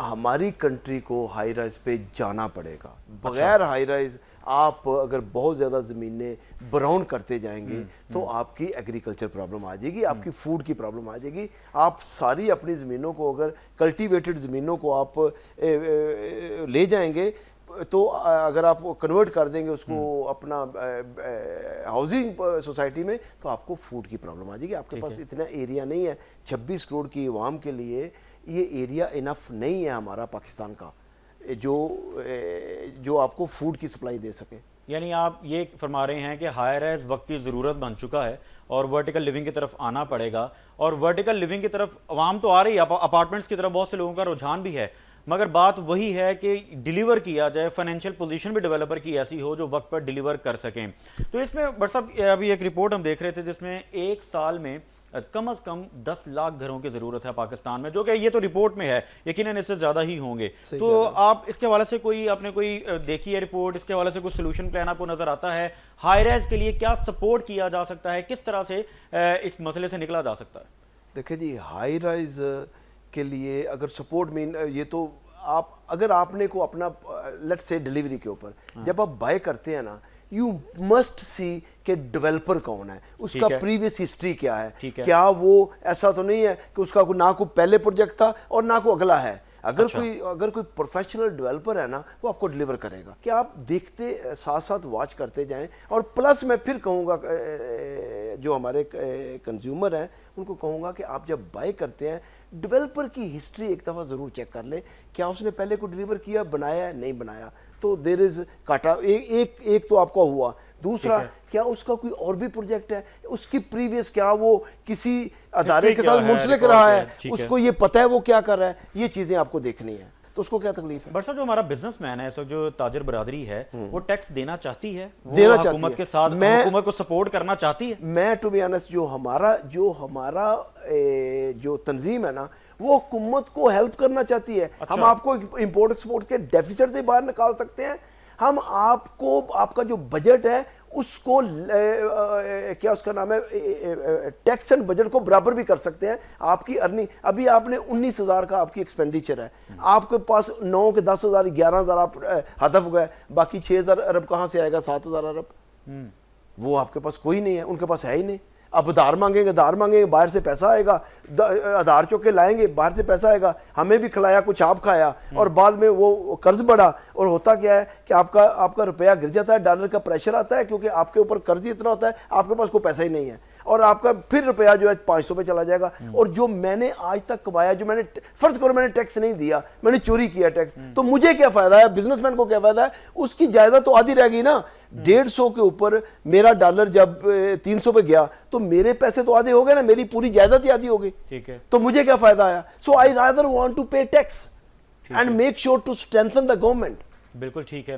हमारी कंट्री को high rise पे जाना पड़ेगा। बगैर हाई राइज आप अगर बहुत ज़्यादा ज़मीनें ब्राउन करते जाएंगे तो आपकी एग्रीकल्चर प्रॉब्लम आ जाएगी, आपकी फूड की प्रॉब्लम आ जाएगी। आप सारी अपनी ज़मीनों को, अगर कल्टीवेटेड ज़मीनों को आप ले जाएंगे तो अगर आप कन्वर्ट कर देंगे उसको अपना हाउसिंग सोसाइटी में, तो आपको फूड की प्रॉब्लम आ जाएगी। आपके पास इतना एरिया नहीं है, 26 करोड़ की आवाम के लिए ये एरिया इनफ नहीं है हमारा पाकिस्तान का जो आपको फूड की सप्लाई दे सके। यानी आप ये फरमा रहे हैं कि हाई राइज वक्त की ज़रूरत बन चुका है और वर्टिकल लिविंग की तरफ आना पड़ेगा। और वर्टिकल लिविंग की तरफ आवाम तो आ रही है, अपार्टमेंट्स की तरफ बहुत से लोगों का रुझान भी है, मगर बात वही है कि डिलीवर किया जाए, फाइनेंशियल पोजीशन भी डेवलपर की ऐसी हो जो वक्त पर डिलीवर कर सकें। तो इसमें बट साहब अभी एक रिपोर्ट हम देख रहे थे जिसमें एक साल में कम से कम 10 लाख घरों की ज़रूरत है पाकिस्तान में, जो कि ये तो रिपोर्ट में है, यकीनन इससे ज़्यादा ही होंगे। तो आप इसके हवाले से आपने कोई देखी है रिपोर्ट, इसके हवाले से कुछ सोल्यूशन प्लान आपको नज़र आता है? हाई राइज के लिए क्या सपोर्ट किया जा सकता है, किस तरह से इस मसले से निकला जा सकता है? देखिए जी, हाई राइज के लिए अगर सपोर्ट मीन ये तो आप अगर आपने को अपना लेट्स से डिलीवरी के ऊपर जब आप बाय करते हैं ना, यू मस्ट सी कि डेवलपर कौन है, उसका प्रीवियस हिस्ट्री क्या है, क्या वो ऐसा तो नहीं है कि उसका ना कोई पहले प्रोजेक्ट था और ना कोई अगला है। अगर कोई प्रोफेशनल डेवलपर है ना, वो आपको डिलीवर करेगा। कि आप देखते साथ साथ वॉच करते जाएं। और प्लस मैं फिर कहूँगा जो हमारे कंज्यूमर हैं उनको कहूँगा कि आप जब बाय करते हैं डेवलपर की हिस्ट्री एक दफ़ा ज़रूर चेक कर लें, क्या उसने पहले को डिलीवर किया, बनाया नहीं बनाया, तो देर इज़ काटा एक तो आपका हुआ। दूसरा, क्या उसका कोई और भी प्रोजेक्ट है, उसकी प्रीवियस क्या वो किसी अदारे के साथ मुंसलिक रहा है, उसको ये पता है वो क्या कर रहा है, ये चीज़ें आपको देखनी है। तो उसको क्या तकलीफ है? बट सर जो हमारा बिजनेसमैन है, जो ताजिर बरादरी है, वो टैक्स देना चाहती है, देना हुकूमत के साथ हुकूमत को सपोर्ट करना चाहती है। मैं टू बी ऑनेस्ट जो हमारा जो तंजीम है ना, वो हुकूमत को हेल्प करना चाहती है। हम आपको इंपोर्ट एक्सपोर्ट के डेफिसिट से बाहर निकाल सकते हैं। हम आपको आपका जो बजट है उसको क्या उसका नाम है टैक्स एंड बजट को बराबर भी कर सकते हैं। आपकी अर्निंग अभी आपने 19,000 का आपकी एक्सपेंडिचर है, आपके पास 9 के 10,000 11,000 आप हदफ गए, बाकी 6,000 अरब कहाँ से आएगा? 7,000 अरब वो आपके पास कोई नहीं है, उनके पास है ही नहीं। अब आधार मांगेंगे, बाहर से पैसा आएगा, आधार चौक के लाएंगे, बाहर से पैसा आएगा। हमें भी खिलाया, कुछ आप खाया, और बाद में वो कर्ज बढ़ा। और होता क्या है कि आपका रुपया गिर जाता है, डॉलर का प्रेशर आता है, क्योंकि आपके ऊपर कर्ज ही इतना होता है, आपके पास कोई पैसा ही नहीं है, और आपका फिर रुपया जो है 500 पे चला जाएगा। और जो मैंने आज तक कमाया, जो मैंने फर्ज करो मैंने टैक्स नहीं दिया, मैंने चोरी किया टैक्स, तो मुझे क्या फायदा है? बिजनेसमैन को क्या फायदा है? उसकी जायदाद तो आधी रह गई ना। 150 के ऊपर मेरा डॉलर जब 300 पे गया तो मेरे पैसे तो आधे हो गए ना, मेरी पूरी जायदाद ही आधी हो गई। ठीक है, तो मुझे क्या फायदा आया? So I rather want to pay tax and make sure to strengthen the government. बिल्कुल ठीक है।